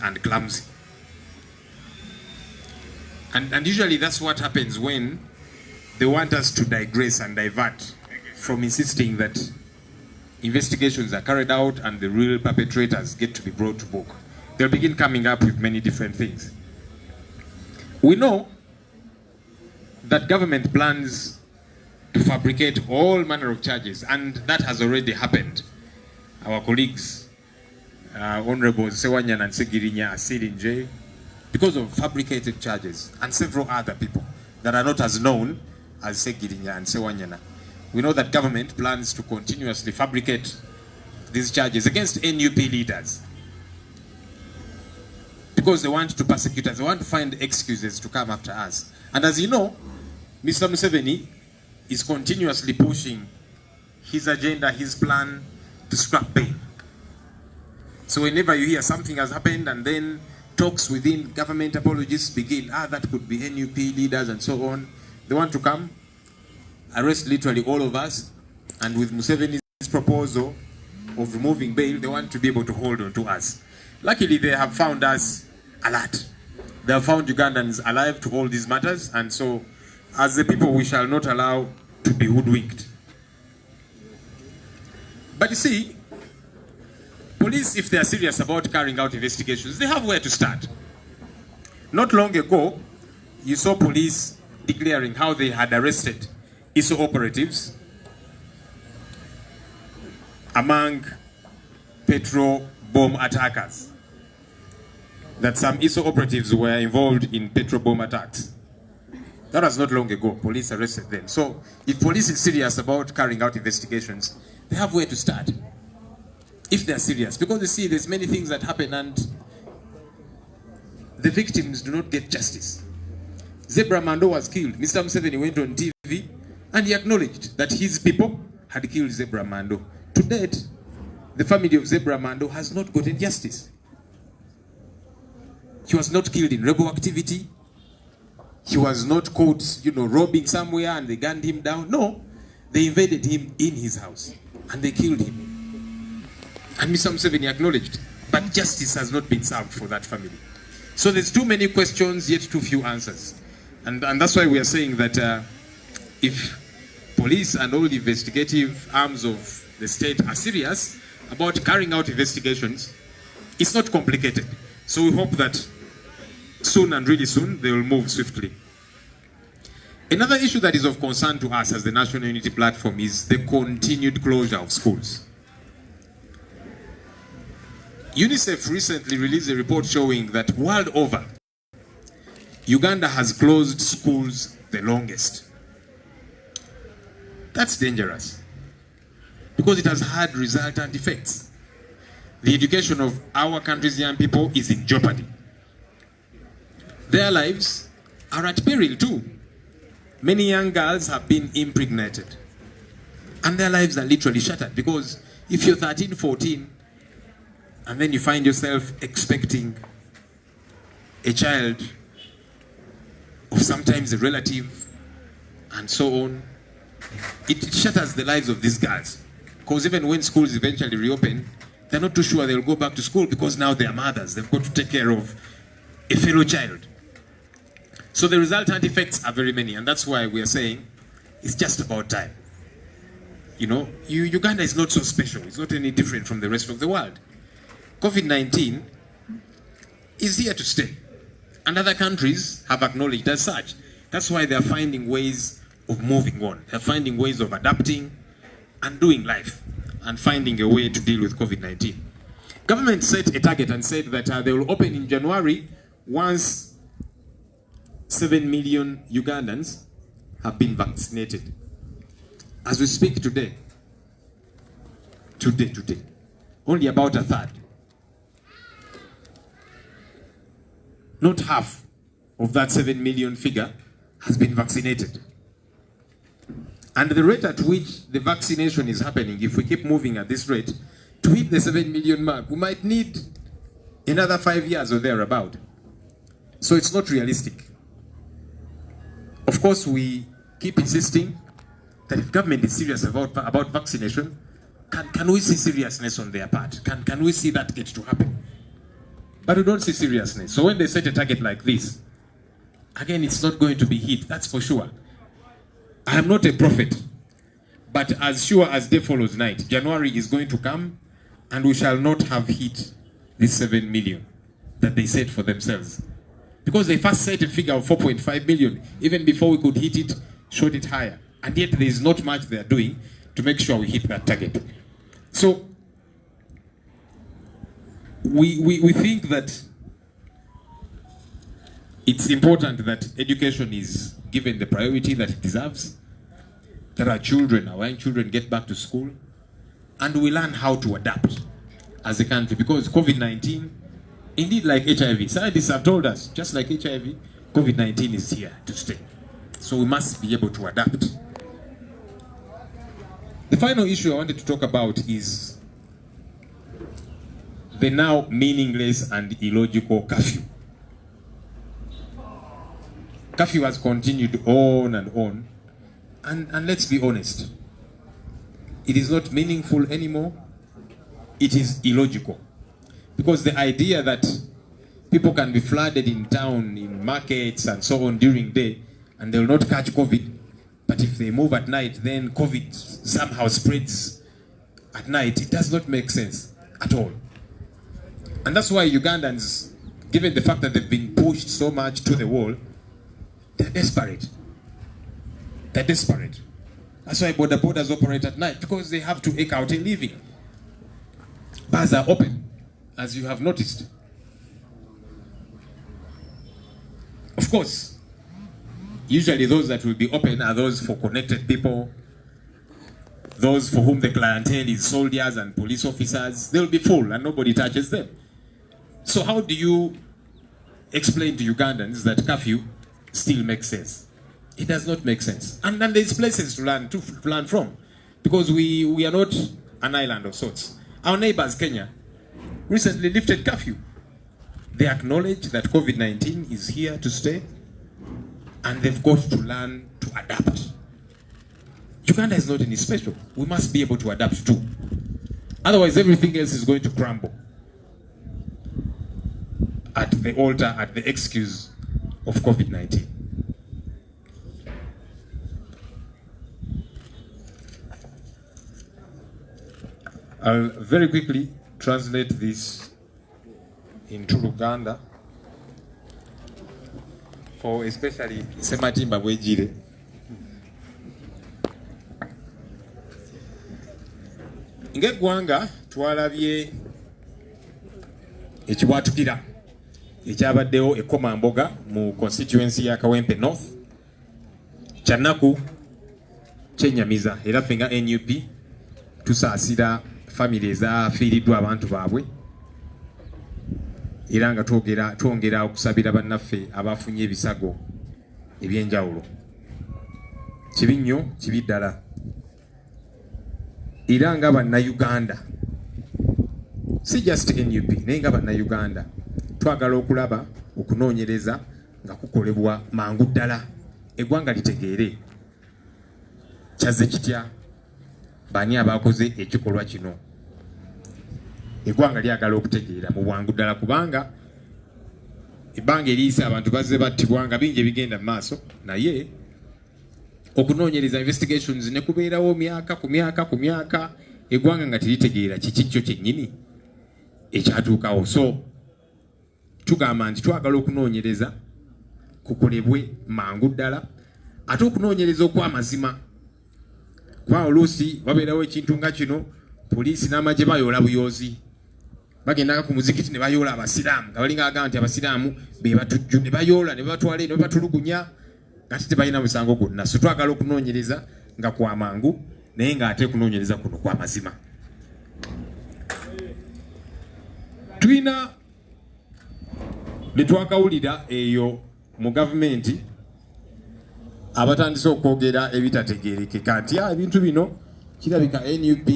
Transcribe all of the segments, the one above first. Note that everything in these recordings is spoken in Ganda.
and clumsy. And usually that's what happens when they want us to digress and divert from insisting that investigations are carried out and the real perpetrators get to be brought to book. They'll begin coming up with many different things. We know that government plans to fabricate all manner of charges, and that has already happened. Our colleagues, Honorables Sewanyana and Segirinya, are still in jail because of fabricated charges, and several other people that are not as known as Segirinya and Sewanyana. We know that government plans to continuously fabricate these charges against NUP leaders because they want to persecute us, they want to find excuses to come after us. And as you know, Mr. Museveni is continuously pushing his agenda, his plan to scrap bail. So whenever you hear something has happened and then talks within government apologists begin, that could be NUP leaders and so on, they want to come, arrest literally all of us, and with Museveni's proposal of removing bail, they want to be able to hold on to us. Luckily, they have found us alert. They have found Ugandans alive to all these matters, and so as the people, we shall not allow to be hoodwinked. But you see, police, if they are serious about carrying out investigations, they have where to start. Not long ago, you saw police declaring how they had arrested ISO operatives among petrol bomb attackers. That some ISO operatives were involved in petrol bomb attacks. That was not long ago. Police arrested them. So if police is serious about carrying out investigations, they have where to start. If they're serious. Because you see, there's many things that happen and the victims do not get justice. Zebra Mando was killed. Mr. Museveni went on TV and he acknowledged that his people had killed Zebra Mando. To date, the family of Zebra Mando has not gotten justice. He was not killed in rebel activity. He was not caught, robbing somewhere and they gunned him down. No, they invaded him in his house and they killed him. And Mr. Museveni acknowledged, but justice has not been served for that family. So there's too many questions, yet too few answers. And that's why we are saying that if police and all the investigative arms of the state are serious about carrying out investigations, it's not complicated. So we hope that soon and really soon they will move swiftly. Another issue that is of concern to us as the National Unity Platform is the continued closure of schools. UNICEF recently released a report showing that world over, Uganda has closed schools the longest. That's dangerous because it has had resultant effects. The education of our country's young people is in jeopardy. Their lives are at peril too. Many young girls have been impregnated and their lives are literally shattered because if you're 13, 14, and then you find yourself expecting a child of sometimes a relative and so on, it shatters the lives of these girls. Because even when schools eventually reopen, they're not too sure they'll go back to school because now they're mothers. They've got to take care of a fellow child. So the resultant effects are very many, and that's why we are saying it's just about time. Uganda is not so special. It's not any different from the rest of the world. COVID-19 is here to stay, and other countries have acknowledged as such. That's why they're finding ways of moving on. They're finding ways of adapting and doing life and finding a way to deal with COVID-19. Government set a target and said that they will open in January once 7 million Ugandans have been vaccinated. As we speak today, only about a third. Not half of that 7 million figure has been vaccinated. And the rate at which the vaccination is happening, if we keep moving at this rate, to hit the 7 million mark, we might need another 5 years or thereabout. So it's not realistic. Of course, we keep insisting that if government is serious about vaccination, can we see seriousness on their part? Can we see that get to happen? but we don't see seriousness. So when they set a target like this, again, it's not going to be hit, that's for sure. I am not a prophet, but as sure as day follows night, January is going to come and we shall not have hit this 7 million that they set for themselves. Because they first set a figure of 4.5 million, even before we could hit it, showed it higher. And yet there is not much they are doing to make sure we hit that target. So we think that it's important that education is given the priority that it deserves, that our young children get back to school, and we learn how to adapt as a country, because COVID-19, indeed like HIV, scientists have told us, just like HIV, COVID-19 is here to stay. So we must be able to adapt. The final issue I wanted to talk about is the now meaningless and illogical curfew. Curfew has continued on and on, and let's be honest, it is not meaningful anymore, it is illogical. Because the idea that people can be flooded in town, in markets and so on during the day, and they will not catch COVID, but if they move at night, then COVID somehow spreads at night, it does not make sense at all. And that's why Ugandans, given the fact that they've been pushed so much to the wall, they're desperate. They're desperate. That's why borders operate at night, because they have to eke out a living. Bars are open, as you have noticed. Of course, usually those that will be open are those for connected people, those for whom the clientele is soldiers and police officers. They'll be full and nobody touches them. So how do you explain to Ugandans that curfew still makes sense? It does not make sense. And then there's places to learn from, because we are not an island of sorts. Our neighbors, Kenya, recently lifted curfew. They acknowledge that COVID-19 is here to stay, and they've got to learn to adapt. Uganda is not any special. We must be able to adapt too. Otherwise, everything else is going to crumble at the altar, at the excuse of COVID-19. I'll very quickly translate this into Luganda for especially Sematimba Bwejire. Ng'eggwanga twalabye ekibwatukira ekyabaddewo e Komamboga mu constituency ya Kawempe North, kyanaku kyennyamiza, era ffe nga NUP tusaasira family ezaafiiriddwa abantu baabwe, era nga twongera okusabira bannaffe abafunye ebisago ebyenjawulo. Kibi nnyo, kibi ddala. Era nga bannayuganda, si just NUP, naye nga bannayuganda, twagala okulaba okunoonyereza nga kukolebwa mangu ddala, eggwanga litegeere kyaze kitya, bani abakoze ekikolwa kino. Eggwanga lyagala okutegeera mu bwangu ddala, kubanga ebbanga eriyise abantu bazze battibwa nga bingi ebigenda mu maaso, naye okunoonyereza investigations ne kubeerawo myaka ku myaka, eggwanga nga teritegeera kiki kyo kyennyini ekyatuukawo. So tugamba nti twagala okunoonyereza kukolebwe mangu ddala, ate okunoonyereza okw'amazima. Kuba oluusi wabeerawo ekintu nga kino, poliisi n'amagye bayoola buyoozi, bagendanga ku muzikiti ne bayoola abasiraamu, nga balinga agamba nti abasiraamu be batujju, ne bayoola ne batwala ne batulugunya, nga tebalina musango gwonna. So twagala okunoonyereza nga kwa mangu, naye ng'ate kunoonyereza kuno kwa mazima. Tulina ne twakawulira eyo mu gavumenti abatandise okwogera ebitategeerekeka nti ebintu bino kirabika NUP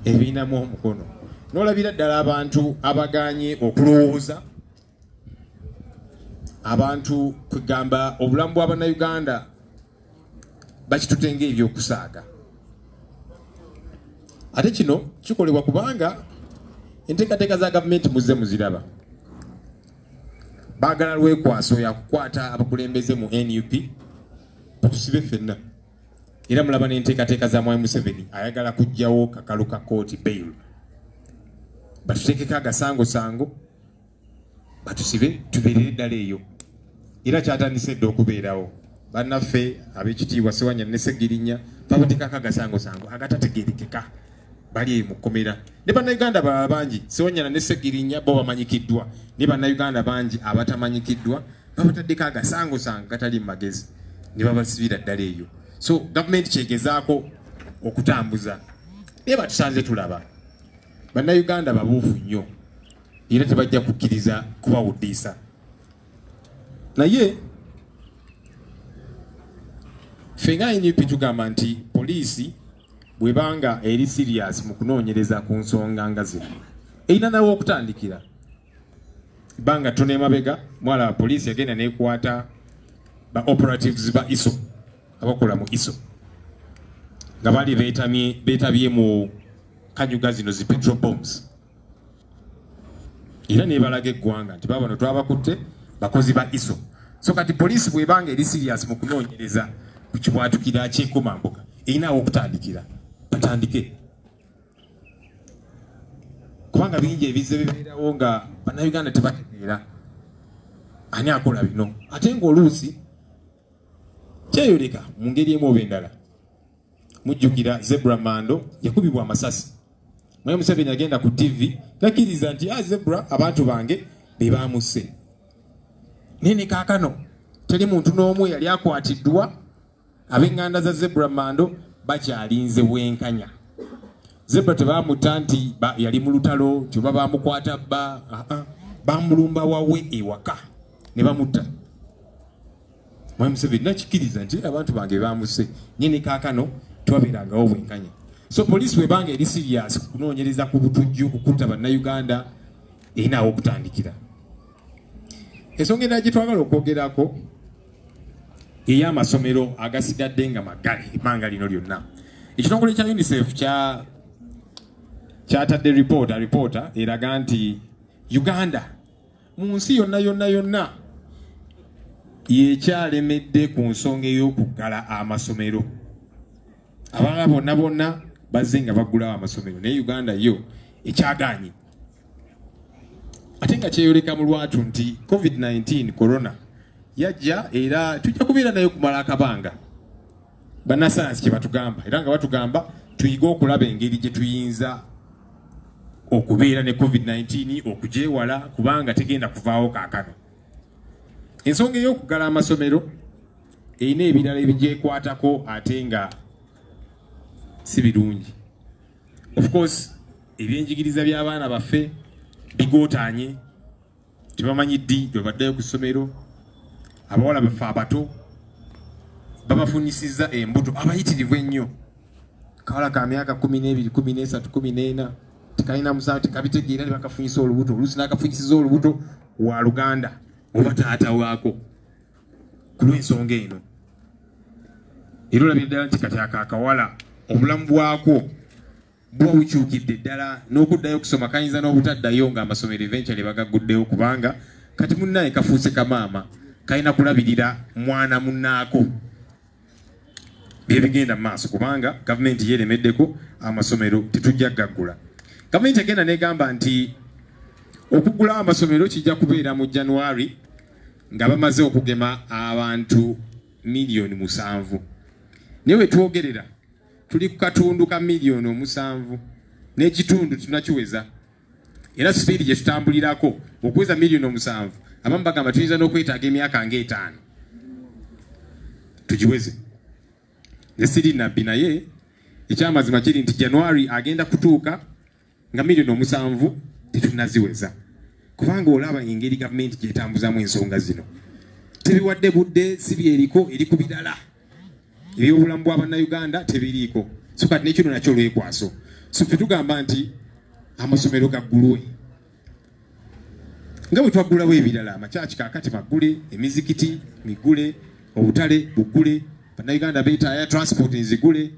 ebinamu omukono. N'olabira ddala abantu abaganye okulowooza, abantu kwegamba obulamu bw'Abannayuganda bakitutenga ebyokusaaga. Ate kino kikolebwa kubanga enteekateeka za gavumenti muzze muziraba. Baagala lwekwaso ya kukwata abakulembeze mu NUP batusibe ffenna. Era mulaba n'enteekateeka za Mwai Museveni ayagala kuggyawo kakalu ka kooti bail. Batuteekeko agasangosango batusibe tubeerere ddala eyo. Era kyatandise dda okubeerawo. Bannaffe ab'ekitiibwa Ssewanya ne Sseggirinya babateekako agasangosango agatategeerekeka bali eyo mu kkomera. Ne bannayuganda balala bangi Ssewanya ne Sseggirinya bo bamanyikiddwa. Ne bannayuganda bangi abatamanyikiddwa babataddeko agasangosango gatali mu magezi ne babasibira ddala eyo. So gavumenti kyegezaako okutambuza. Naye batusanze tulaba. Bannayuganda babuufu nnyo. Era tebajja kukkiriza kubawuddiisa. Naye ffe nga NUP tugamba nti poliisi bwebanga eri serious mu kunoonyereza ku nsonga nga zino erina nawo okutandikira. Banga tone mabega mwala wa poliisi yagenda neekwata ba operatives ba ISO abakola mu ISO nga bali beetabye mu kanyuga zino zi petrol bombs. Era nebalaga eggwanga nti babano twabakutte bakozi ba ISO. So kati poliisi bwebanga eri serious mu kunoonyereza ku kibwatukira ky'ekkomambuga erinawo okutandikira. Batandike. Kubanga bingi ebizze bibeerawo nga bannayuganda tebategeera ani akola bino. Ate ng'oluusi kyeyoleka mu ngeri emu oba endala. Mujjukira Zebra Mando yakubibwa amasasi. Mwai Museveni agenda ku TV nakkiriza nti Zebra abantu bange be baamusse. Nene kaakano teri muntu n'omu yali akwatiddwa. Ab'enganda za Zebra Mando bakyalinze bwenkanya. Zebra tebamutta nti yali mu lutalo kyoba bamukwata bamulumba wawe ewaka ne bamutta. Mwai Museveni nakkiriza nti abantu bange bamusse. Nene kaakano twabeerangawo bwenkanya. So poliisi webanga eri serious kunoonyereza ku butujju kukutta bannayuganda erinawo okutandikira. Ensonga endala gye twagala okwogerako ey'amasomero agasigadde nga magale ebbanga lino lyonna. Ekitongole kya UNICEF kyatadde ripoota eraga nti Uganda mu nsi yonna yekyalemedde ku nsonga ey'okuggala amasomero. Abalala bonna bazze nga baggulawo amasomero naye Uganda yo ekyagaanye. Ate nga kyeyoleka mu lwatu nti COVID-19 corona yajja era tujja kubeera nayo kumala akabanga. Bannasayansi kye batugamba era nga batugamba tuyige okulaba engeri gye tuyinza okubeera ne COVID-19 okugyewala kubanga tegenda kuvaawo kaakano. Ensonga ey'okuggala amasomero erina ebirala ebigyekwatako ate nga si birungi. Of course ebyenjigiriza by'abaana baffe bigootaanye tebamanyi ddi bwe baddayo ku ssomero. Abawala baffe abato babafunyisizza embuto abayitirivu ennyo. Kawala ka myaka 12, 13, 14 tekalina musango tekabitegeera ne bakafunyisa olubuto. Oluusi n'akafunyisiza olubuto wa Luganda oba taata waako ku lw'ensonga eno. Era olabira ddala nti kati akawala obulamu bwako bwa bukyukidde ddala n'okuddayo okusoma kayinza n'obutaddayo ng'amasomero eventually bagaguddeyo kubanga kati munnaye kafuuse kamaama kalina kulabirira mwana munnaako. Byebigenda mu maaso kubanga gavumenti yeeremeddeko amasomero tetujja gaggula. Gavumenti agenda negamba nti okuggulawo amasomero kijja kubeera mu January nga bamaze okugema abantu miliyoni 7. Naye we twogerera tuli ku katundu ka miliyoni 7 n'ekitundu tunakiweza. Era sipiidi gye tutambulirako okuweza miliyoni 7 abamu bagamba tuyinza n'okwetaaga emyaka nga 5 tugiweze. Ne siri nabbi naye ekyamazima kiri nti January agenda kutuuka nga miliyoni 7 tetunaziweza kubanga olaba engeri gavumenti gyetambuzamu ensonga zino. Tebiwadde budde si byeriko eri ku birala. Ebyobulamu bw'Abannayuganda tebiriiko. So kati n'ekino nakyo lwekwaso. So ffe tugamba nti amasomero gaggulwe. Nga bwe twaggulawo ebirala amakyaki kaakati maggule, emizikiti migule, obutale buggule, Bannayuganda beetaaga transport nzigule.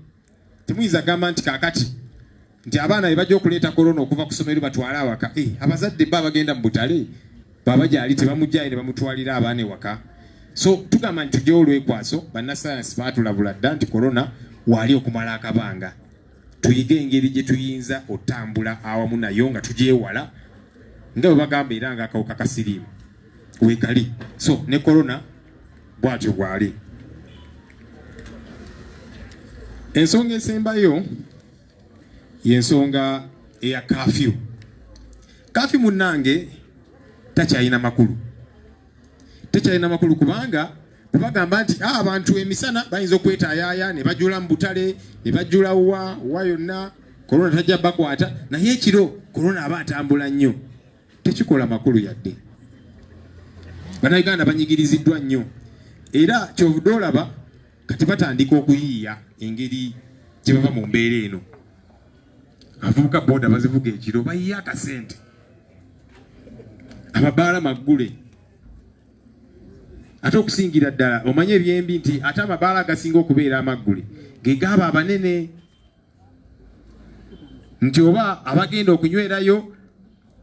Temuyinza gamba nti kaakati nti abaana bajja okuleeta korona okuva ku ssomero batwala awaka abazadde bba bagenda mu butale baba gyali tebamugjayo ne bamutwalira abaana ewaka. So tugamba nti tujja olwekwaso bannasayansi baatulabula dda nti korona waali okumala akabanga. Tuyige engeri gye tuyinza otambula awamu nayo nga tugyewala nga bwe bagamba era ng'akawuka ka siriimu weekali. So ne korona bw'atyo bwali. Ensonga esembayo y'ensonga eya kafyu. Kafyu munnange takyalina makulu. Tekyalina makulu kubanga bagamba nti abantu emisana bayinza okwetaayaaya ne bajula mu butale ne bajula wa yonna korona tajja bakwata, naye ekiro korona aba atambula nnyo. Tekikola makulu yadde. Bannayuganda banyigiriziddwa nnyo era kyovudde olaba kati batandika okuyiiya engeri gye bava mu mbeera eno. Abavubuka booda bazivuga ekiro bayiiya akasente, amabaala maggule. Ate okusingira ddala omanye ebyembi nti ate amabaala agasinga okubeera amaggule ge gaaba abanene, nti oba abagenda okunywerayo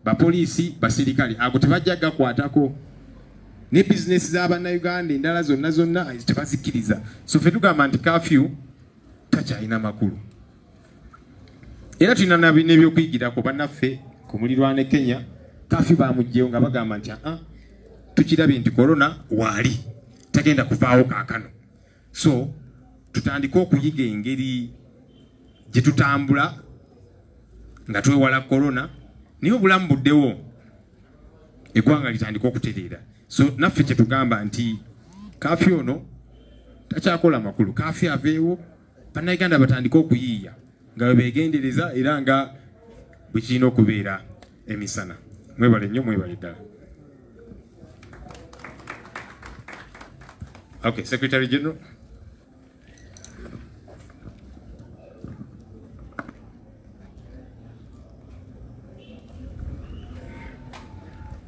bapoliisi basirikale ago tebajja gakwatako, ne bizinesi z'Abannayuganda endala zonna tebazikiriza. So ffe tugamba nti kafyu takyalina makulu. Era tulina n'ebyokuyigirako bannaffe ku mulirwana Kenya kafyu baamugjeyo nga bagamba nti tukirabye nti korona waali tagenda kuvaawo kaakano. So tutandika okuyiga engeri gye tutambula nga twewala korona, naye obulamu buddewo eggwanga litandika okutereera. So naffe kye tugamba nti kafyu ono takyakola makulu, kafyu aveewo, bannayuganda batandika okuyiiya nga bwe beegendereza era nga bwe kirina okubeera emisana. Mwebale nnyo, mwebale ddala. Okay, Secretary General.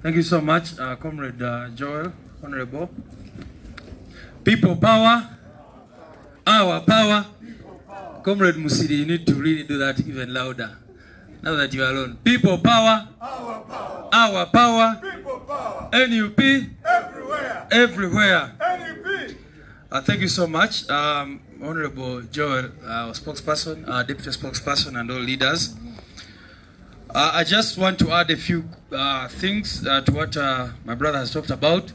Thank you so much, Comrade Joel, Honorable. People power, our power. Comrade Musiri, you need to really do that even louder. Now that you are alone. People power, our power, people power. NUP, everywhere. NUP. Thank you so much, Honorable Joel, our spokesperson, our deputy spokesperson, and all leaders. I just want to add a few things to what my brother has talked about.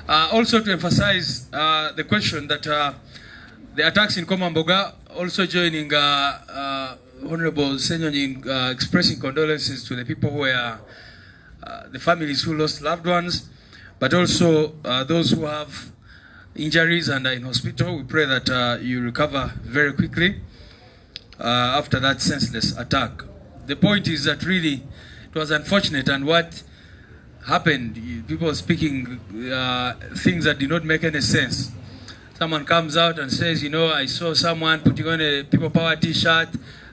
Also to emphasize the question that the attacks in Komamboga, also joining Honorable Senyonyi in expressing condolences to the people who were, the families who lost loved ones, but also those who have injuries and are in hospital. We pray that you recover very quickly after that senseless attack. The point is that really it was unfortunate, and what happened, people speaking things that did not make any sense. Someone comes out and says, you know, I saw someone putting on a People Power t-shirt,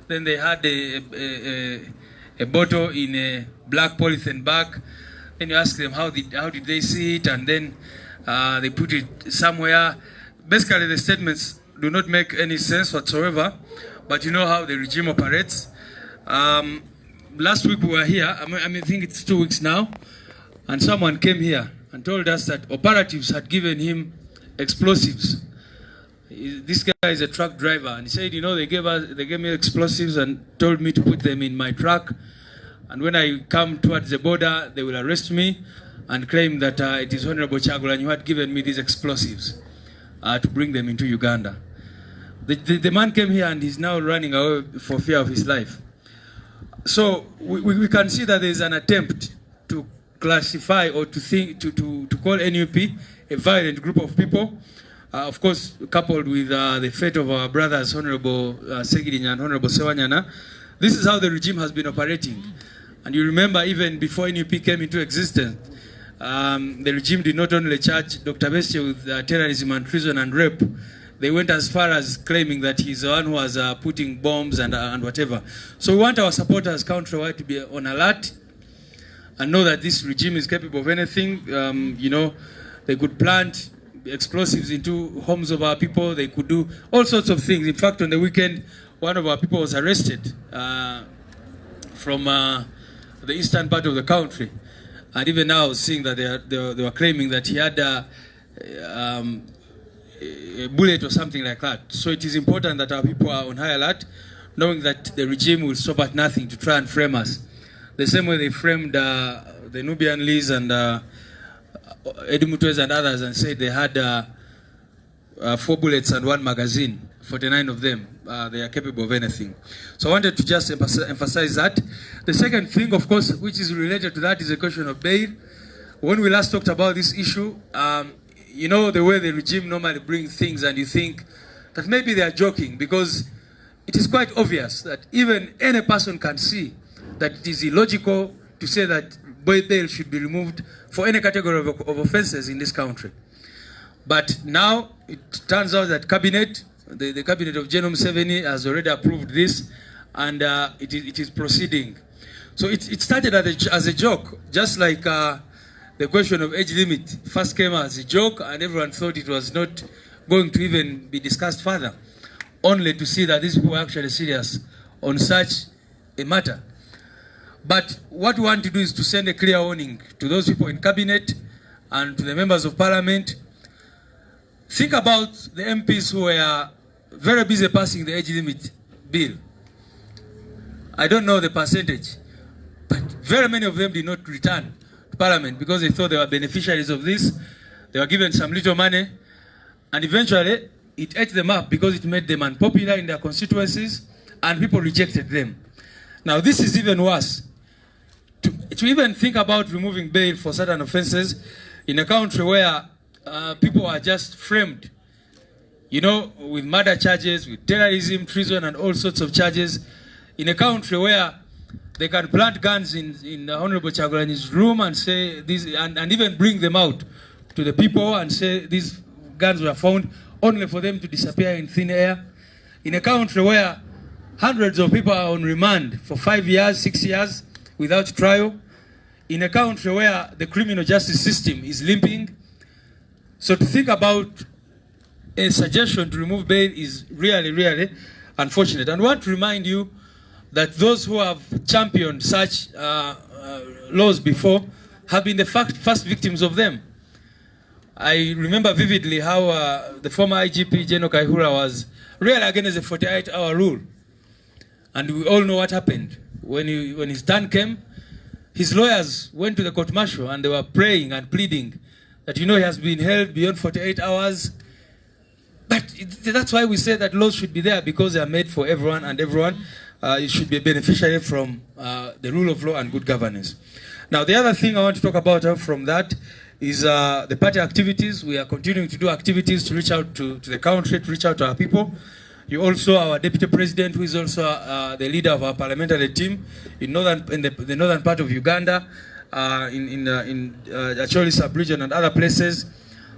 then they had a bottle in a black polythene bag. Then you ask them how did they see it, and then they put it somewhere. Basically the statements do not make any sense whatsoever, but you know how the regime operates. Last week we were here, I think it's 2 weeks now, and someone came here and told us that operatives had given him explosives. This guy is a truck driver, and he said, you know, they gave me explosives and told me to put them in my truck, and when I come towards the border, they will arrest me and claim that it is Honorable Kyagulanyi who had given me these explosives to bring them into Uganda. The man came here and he's now running away for fear of his life. So we can see that there is an attempt to classify or to call NUP a violent group of people. Of course, coupled with the fate of our brothers, Honorable Segirinya and Honorable Sewanyana. This is how the regime has been operating. And you remember, even before NUP came into existence, the regime did not only charge Dr. Besigye with terrorism and treason and rape. They went as far as claiming that he's the one who was putting bombs and whatever. So we want our supporters countrywide to be on alert and know that this regime is capable of anything. You know, they could plant explosives into homes of our people. They could do all sorts of things. In fact, on the weekend, one of our people was arrested from the eastern part of the country. And even now, seeing that they were claiming that he had a bullet or something like that. So it is important that our people are on high alert, knowing that the regime will stop at nothing to try and frame us. The same way they framed the Nubian Lees and Eddie Mutwez and others and said they had 4 bullets and 1 magazine, 49 of them. They are capable of anything. So I wanted to just emphasize that. The second thing, of course, which is related to that is the question of bail. When we last talked about this issue, you know the way the regime normally brings things and you think that maybe they are joking, because it is quite obvious that even any person can see that it is illogical to say that bail should be removed for any category of offenses in this country. But now it turns out that the cabinet of General Museveni has already approved this, and it is proceeding. So it started as a joke, just like the question of age limit first came as a joke, and everyone thought it was not going to even be discussed further, only to see that these people are actually serious on such a matter. But what we want to do is to send a clear warning to those people in cabinet and to the members of parliament. Think about the MPs who were very busy passing the age limit bill. I don't know the percentage, but very many of them did not return to parliament because they thought they were beneficiaries of this. They were given some little money, and eventually it ate them up because it made them unpopular in their constituencies, and people rejected them. Now this is even worse. To even think about removing bail for certain offenses in a country where people are just framed, you know, with murder charges, with terrorism, treason, and all sorts of charges, in a country where they can plant guns in Honorable Chagulanyi's room and say this, and even bring them out to the people and say these guns were found, only for them to disappear in thin air. In a country where hundreds of people are on remand for 5 years, 6 years without trial. In a country where the criminal justice system is limping. So to think about a suggestion to remove bail is really, really unfortunate. And I want to remind you that those who have championed such laws before have been the first victims of them. I remember vividly how the former IGP, General Kaihura, was really against the 48-hour rule. And we all know what happened. When his turn came, his lawyers went to the court-martial and they were praying and pleading that, you know, he has been held beyond 48 hours. But that's why we say that laws should be there, because they are made for everyone, and everyone should be a beneficiary from the rule of law and good governance. Now, the other thing I want to talk about from that is the party activities. We are continuing to do activities to reach out to the country, to reach out to our people. You also, our deputy president, who is also the leader of our parliamentary team in the northern part of Uganda, in Acholi sub-region and other places,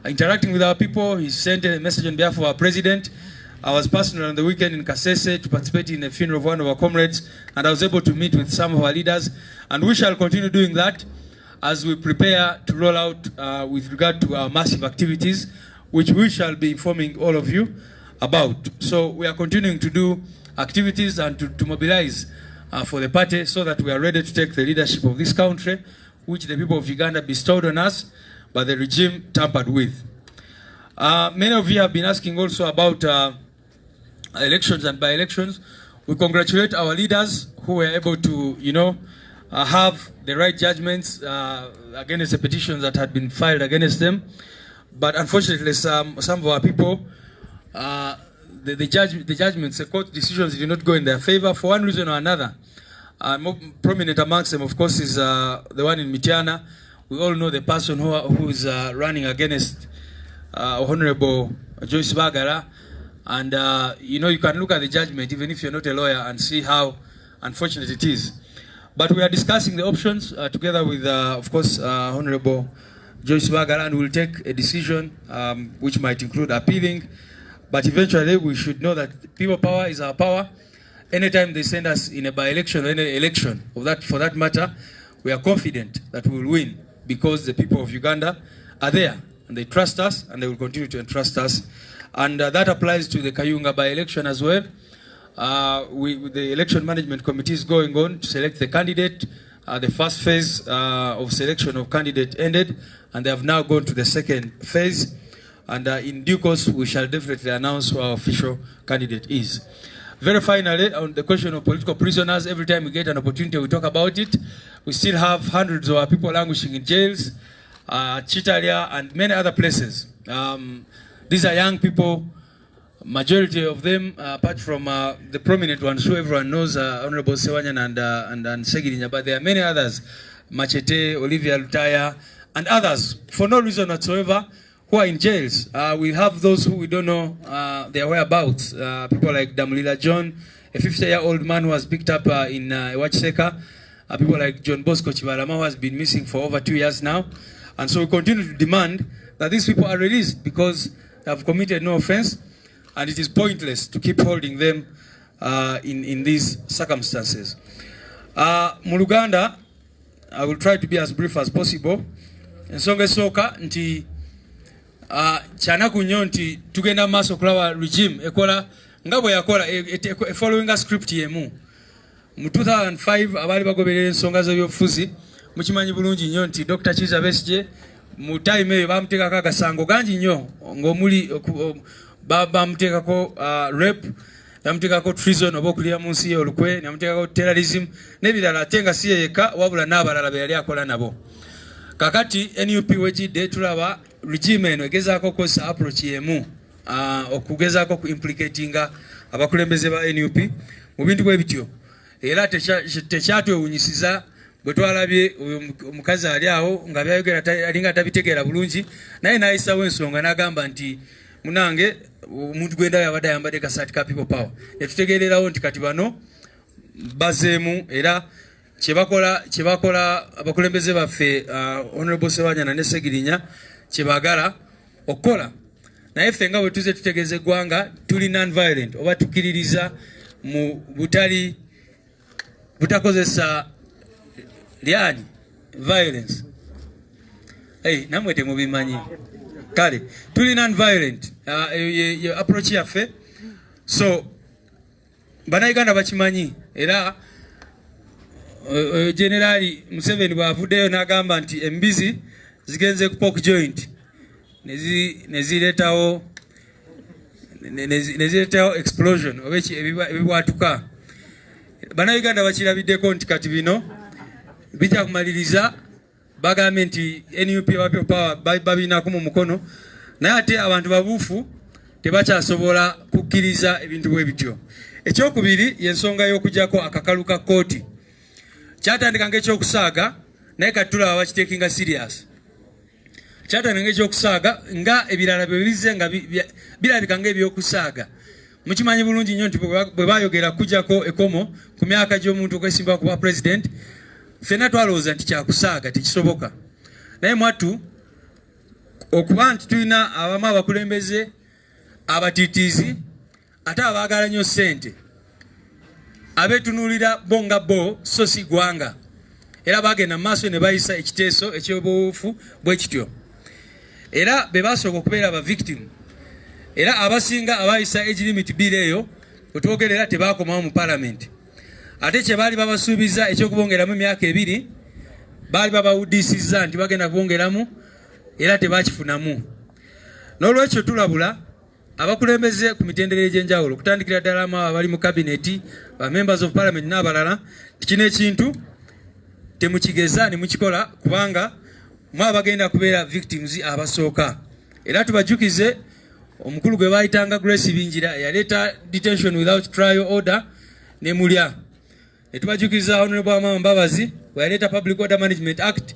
interacting with our people. He sent a message on behalf of our president. I was personally on the weekend in Kasese to participate in the funeral of one of our comrades, and I was able to meet with some of our leaders, and we shall continue doing that as we prepare to roll out with regard to our massive activities, which we shall be informing all of you about. So we are continuing to do activities and to mobilize for the party, so that we are ready to take the leadership of this country, which the people of Uganda bestowed on us, but the regime tampered with. Many of you have been asking also about elections and by-elections. We congratulate our leaders who were able to, you know, have the right judgments against the petitions that had been filed against them. But unfortunately, some of our people, the judgments, the court decisions did not go in their favor for one reason or another. More prominent amongst them, of course, is the one in Mityana. We all know the person who is running against Honorable Joyce Bagara. And, you know, you can look at the judgment, even if you're not a lawyer, and see how unfortunate it is. But we are discussing the options together with, of course, Honorable Joyce Bagara, and we'll take a decision which might include appealing. But eventually, we should know that people power is our power. Anytime they send us in a by-election or any election, for that matter, we are confident that we will win, because the people of Uganda are there, and they trust us, and they will continue to entrust us. And that applies to the Kayunga by-election as well. The election management committee is going on to select the candidate. The first phase of selection of candidate ended, and they have now gone to the second phase. And in due course, we shall definitely announce who our official candidate is. Very finally, on the question of political prisoners, every time we get an opportunity, we talk about it. We still have hundreds of our people languishing in jails, Chitalia, and many other places. These are young people, majority of them, apart from the prominent ones who everyone knows, Honorable Sewanyan and Segirinya, but there are many others, Machete, Olivia Lutaya, and others, for no reason whatsoever, who are in jails. We have those who we don't know their whereabouts. People like Damulila John, a 50-year-old man who was picked up in Wachseka. People like John Bosco Chibalama, who has been missing for over 2 years now. And so we continue to demand that these people are released because they have committed no offense, and it is pointless to keep holding them in these circumstances. Muluganda, I will try to be as brief as possible. Ensonga soka nti chana kunyo nti tugenda maso kulawa regime ekola ngabo yakola following a script yemu. Mu 2005 abali bagoberera ensonga z'ebyobufuzi mukimanyi bulungi nnyo nti Dr. Kizza Besigye mu time eyo bamuteekako akasango gangi nnyo ng'omuli bamuteekako rape, bamuteekako treason oba okulira mu nsi y'olukwe, bamuteekako terrorism n'ebirala ate nga si yeka wabula n'abalala be yali akola nabo. Kakati NUP wejidde tulaba regime eno egezaako okukozesa approach yemu okugezaako ku implicatinga abakulembeze ba NUP mu bintu bwe bityo. Era tekyatwewunyisiza bwe twalabye omukazi ali awo nga byayogera alinga tabitegeera bulungi, naye n'ayisawo ensonga n'agamba nti munange omuntu gwenda yabadde ayambadde kasaati ka people power. Netutegeererawo nti kati bano bazeemu era kyebakola abakulembeze baffe Honorable Sewanyana ne Segirinya kyebagala okukola. Naye ffe nga bwe tuze tutegeeza eggwanga tuli non-violent oba tukkiririza mu butakozesa lyani violence. Namwe temubimanyi. Kale tuli non-violent approach yaffe, so bannayuganda bakimanyi. Era Generali Museveni bw'avuddeyo n'agamba nti embizi zigenze ku pork joint nezireetawo explosion oba ebibwatuka. Bannayuganda bakirabiddeko nti kati bino bijja kumaliriza, bagambye nti NUP People Power babinako mu mukono, naye ate abantu babuufu tebakyasobola kukkiriza ebintu bwe bityo. Ekyokubiri y'ensonga y'okujjako akakalu ka kkooti. Kyatandika ng'ekyokusaaga naye kati tulaba bakiteekinga serious. Kyatandika ng'ekyokusaaga nga ebirala bwe bize nga birabika ng'ebyokusaaga. Mukimanyi bulungi nnyo nti bwe bayogera kujjako ekomo ku myaka gy'omuntu okwesimba kuba president, ffenna twalowooza nti kyakusaaga tekisoboka. Naye mwattu okuba nti tulina abamu abakulembeze abatiitiizi ate abaagala nnyo ssente, abeetunuulira bo nga bo so si ggwanga, era bagenda mu maaso ne bayisa ekiteeso eky'obuwuufu bwe kityo, era be basooka okubeera aba victim. Era abasinga abayisa age limit bill eyo otwogerera tebaakomawo mu parliament. Ate kye baali babasuubiza ekyokubongeramu emyaka 2 baali babawuddisizza nti bagenda kubongeramu era tebakifunamu. N'olwekyo tulabula abakulembeze ku mitendera egy'enjawulo okutandikira ddala abali mu kabineti, ba members of parliament n'abalala, kino ekintu temukigeza ne mukikola kubanga mwa bagenda kubeera victims abasooka. Era tubajjukize omukulu gwe bayitanga Grace Binjira yaleeta detention without trial order ne mulya. Netubajjukiza Honorable Amama Mbabazi bwe yaleeta Public Order Management Act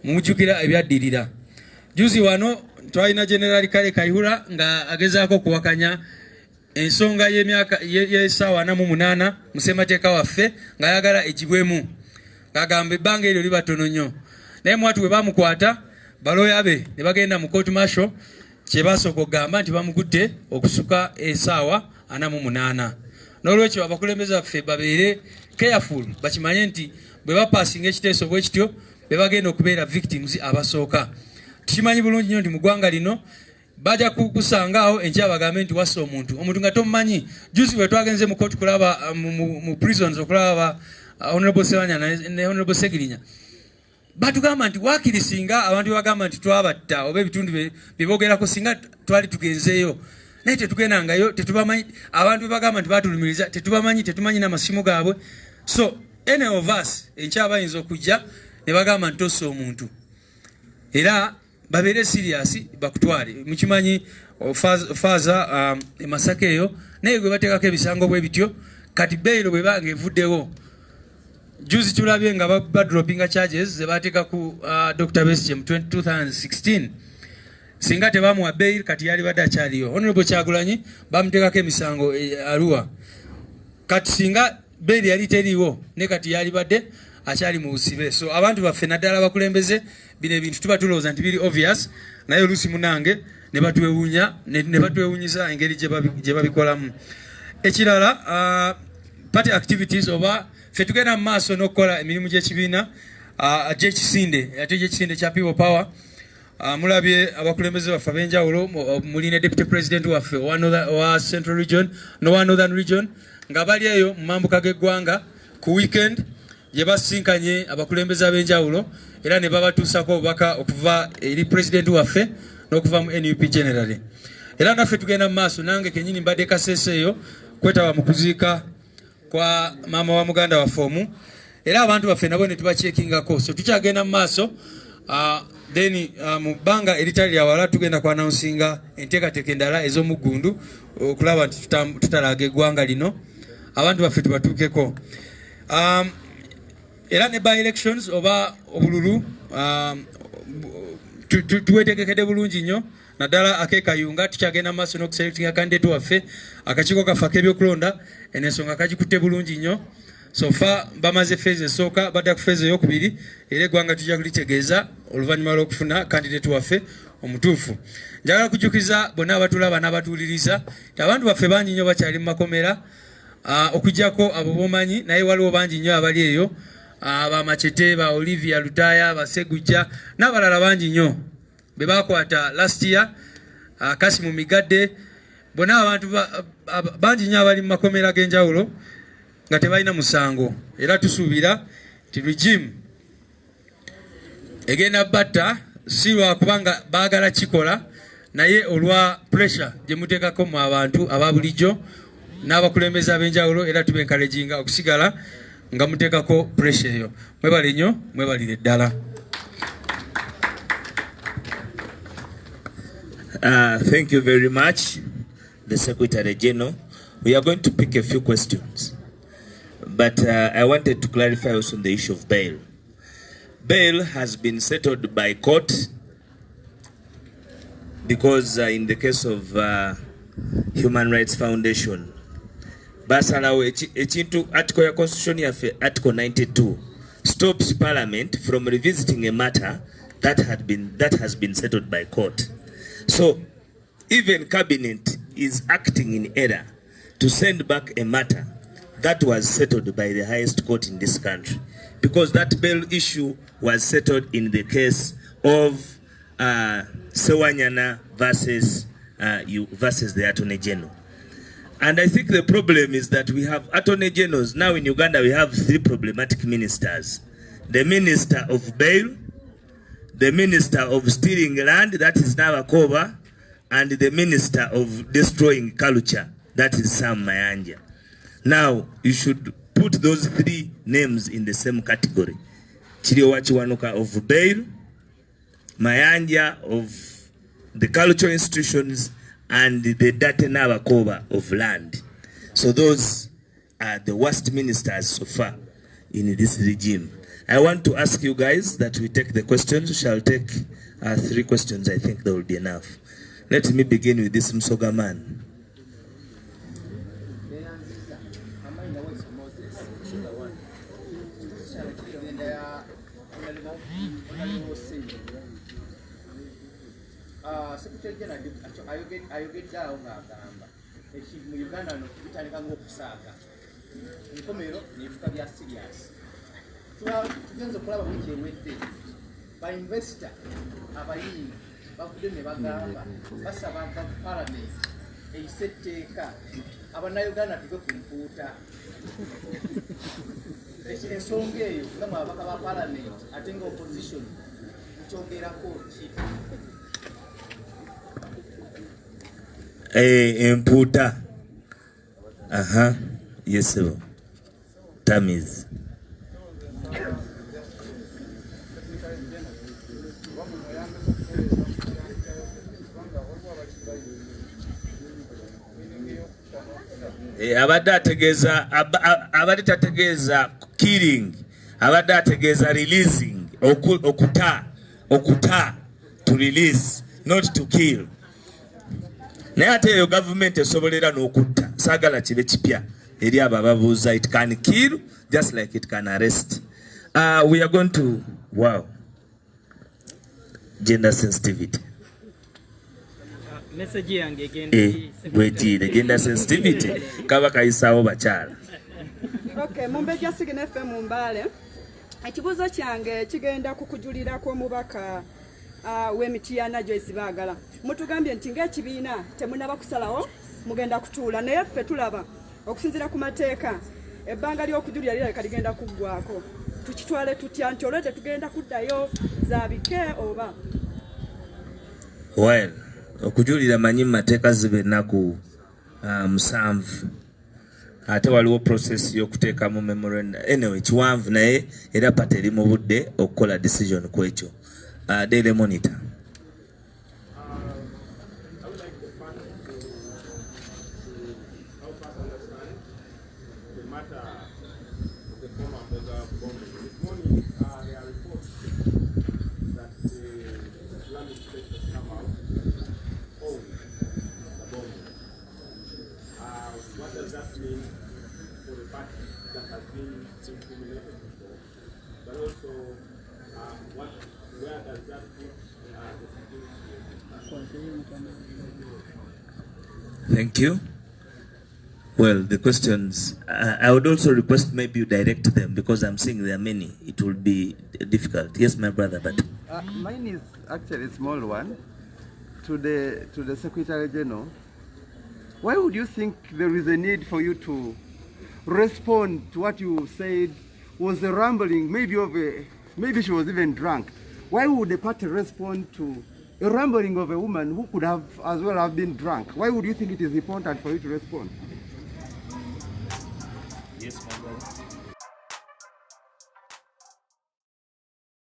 mumujjukira ebyaddirira. Juzi wano twalina General Kale Kayihura nga agezaako okuwakanya ensonga y'emyaka y'essaawa 48 mu ssemateeka waffe ng'ayagala egibwemu, ng'agamba ebbanga eryo liba ttono nnyo. Naye mwatu bwe bamukwata balooya be ne bagenda mu court martial, kye basooka okugamba nti bamukutte okusuka essaawa 48. N'olwekyo abakulembeze baffe babeere careful, bakimanye nti bwe bapaasinga ekiteeso bwe kityo be bagenda okubeera victims abasooka. Tukimanyi bulungi nnyo nti mu ggwanga lino baja kukusangaawo enkya bagambe nti wassa omuntu nga tomumanyi. Juzi bwe twagenze mu court kulaba mu prisons okulaba Honorable Sewanya ne Honorable Segirinya, batugamba nti waakiri singa abantu bagamba nti twabatta oba ebitundu bebogerako singa twali tugenzeeyo naye tetugendangayo, tetubamanyi. Abantu bagamba nti batulumiriza, tetubamanyi, tetumanyi n'amasimu gaabwe. So any of us enkya bayinza okujja ne bagamba nti tossa omuntu, era babeere serious bakutwale. Mukimanyi faaza Masaka eyo naye gwe bateekako ebisango bwe bityo, kati bailo bwe banga evuddewo. Juzi tulabye nga badropinga charges ze bateeka ku Dr. Besigye mu 2016. Singa tebamuwa bail kati yali badde akyaliyo. Honorable Kyagulanyi bamuteekako emisango Arua. Kati singa bail yali teriiwo ne kati yali badde akyali mu busibe. So abantu baffe naddala abakulembeze bino ebintu tuba tulowooza nti biri obvious, naye oluusi munange ne batwewuunya ne batwewuunyiza engeri gye babikolamu. Ekirala party activities oba ffe tugenda mu maaso n'okukola emirimu gy'ekibiina gy'ekisinde ate gy'ekisinde kya People Power. Mulabye abakulembeze baffe ab'enjawulo, muli ne Deputy President waffe wa Central Region n'owa Northern Region nga bali eyo mu mambuka g'eggwanga ku weekend gye basinkanye abakulembeze ab'enjawulo era ne babatuusako obubaka okuva eri President waffe n'okuva mu NUP generally. Era naffe tugenda mu maaso, nange kennyini mbadde Kasese eyo kwetaba mu kuziika kwa mama wa muganda waffe omu, era abantu baffe nabo ne tubakyekingako. So tukyagenda mu maaso, then mu bbanga eritali lya wala tugenda ku announcinga enteekateeka endala ez'omuggundu okulaba nti tutalaaga eggwanga lino, abantu baffe tubatuukeko. Era ne by elections oba obululu tuwetegekedde bulungi nnyo, naddala akekayunga tukyagenda maaso n'okuselectinga candidate waffe. Akakiiko kaffe ak'ebyokulonda ensonga kagikutte bulungi nnyo. So far bamaze phase esooka, badda ku phase eyokubiri, era eggwanga tujja kulitegeeza oluvannyuma lw'okufuna candidate waffe omutuufu. Njagala kujjukiza bonna abatulaba n'abatuwuliriza nti abantu baffe bangi nnyo bakyali mu makomera, okuggyako abo bomanyi, naye waliwo bangi nnyo abali eyo, ba Machete, ba Olivia Lutaya, ba Segujja n'abalala bangi nnyo be bakwata last year, Kasimu Migadde, bonna abantu bangi nnyo abali mu makomera g'enjawulo nga tebalina musango. Era tusuubira nti regime egenda batta si lwa kubanga baagala kikola, naye olwa pressure gye muteekako mu abantu aba bulijjo n'abakulembeze ab'enjawulo, era tuba encouraginga okusigala nga muteekako pressure eyo. Mwebale nnyo, mwebalire ddala. Thank you very much, the Secretary General. We are going to pick a few questions, but I wanted to clarify also on the issue of bail. Bail has been settled by court because in the case of Human Rights Foundation, basalawo ekintu article ya constitution yafe article 92 stops parliament from revisiting a matter that has been settled by court. So even cabinet is acting in error to send back a matter that was settled by the highest court in this country, because that bail issue was settled in the case of Sewanyana versus the Attorney General. And I think the problem is that we have Attorney Generals. Now in Uganda we have three problematic ministers: the Minister of Bail, the Minister of Stealing Land, that is Navakoba, and the Minister of Destroying Culture, that is Sam Mayanja. Now you should put those three names in the same category: Chiriowa Chiwanuka of Bail, Mayanja of the cultural institutions, and the Date Navakoba of land. So those are the worst ministers so far in this regime. I want to ask you guys that we take the questions. We shall take 3 questions. I think that will be enough. Let me begin with this Msoga man. Secretary General ayogeddeawo ng'agamba ekintu mu Uganda no kitandika ng'okusaaga enkomero n'ebifuka bya serious. Tugenze okulaba wiki ewedde ba investor abayingi bavudde ne bagamba basabanga mu parliament eyise etteeka abannayuganda tuve ku mpuuta ensonga eyo nga ababaka ba parliament ate nga opposition kyongerako ki empuuta yes sir. Tamiz abadde ategeeza abadde tategeeza killing abadde ategeeza releasing okuta to release not to kill naye ate eyo government esobolera n'okutta saagala kibe kipya eri abo ababuuza it can kill just like it can arrest. We are going to gender sensitivity. Message yange egendi wetire gender sensitivity kaba kayisawo bakyala. Okay, Mumbeja Sigine FM Mbale. Ekibuzo kyange kigenda kukujulirako omubaka w'Emityana Joyce Baagala. Mutugambye nti ng'ekibiina temunaba kusalawo mugenda kutuula naye ffe tulaba okusinziira ku mateeka ebbanga ly'okujulira lirabika ligenda kuggwako. Tukitwale tutya nti olwo tugenda kuddayo zaabike oba? Well, okujulira manyi mateeka zibe ennaku 7 ate waliwo process y'okuteekamu memorandum anyway kiwanvu naye era pata eri mu budde okukola decision ku ekyo. Daily Monitor. What does that mean for the party that has been intimidated before? But also, where does that put the security? Thank you. Well, the questions, I would also request maybe you direct them because I'm seeing there are many. It will be difficult. Yes, my brother, but... mine is actually a small one. To the Secretary General. Why would you think there is a need for you to respond to what you said was a rambling, maybe she was even drunk? Why would the party respond to a rambling of a woman who could have as well have been drunk? Why would you think it is important for you to respond? Yes, my brother.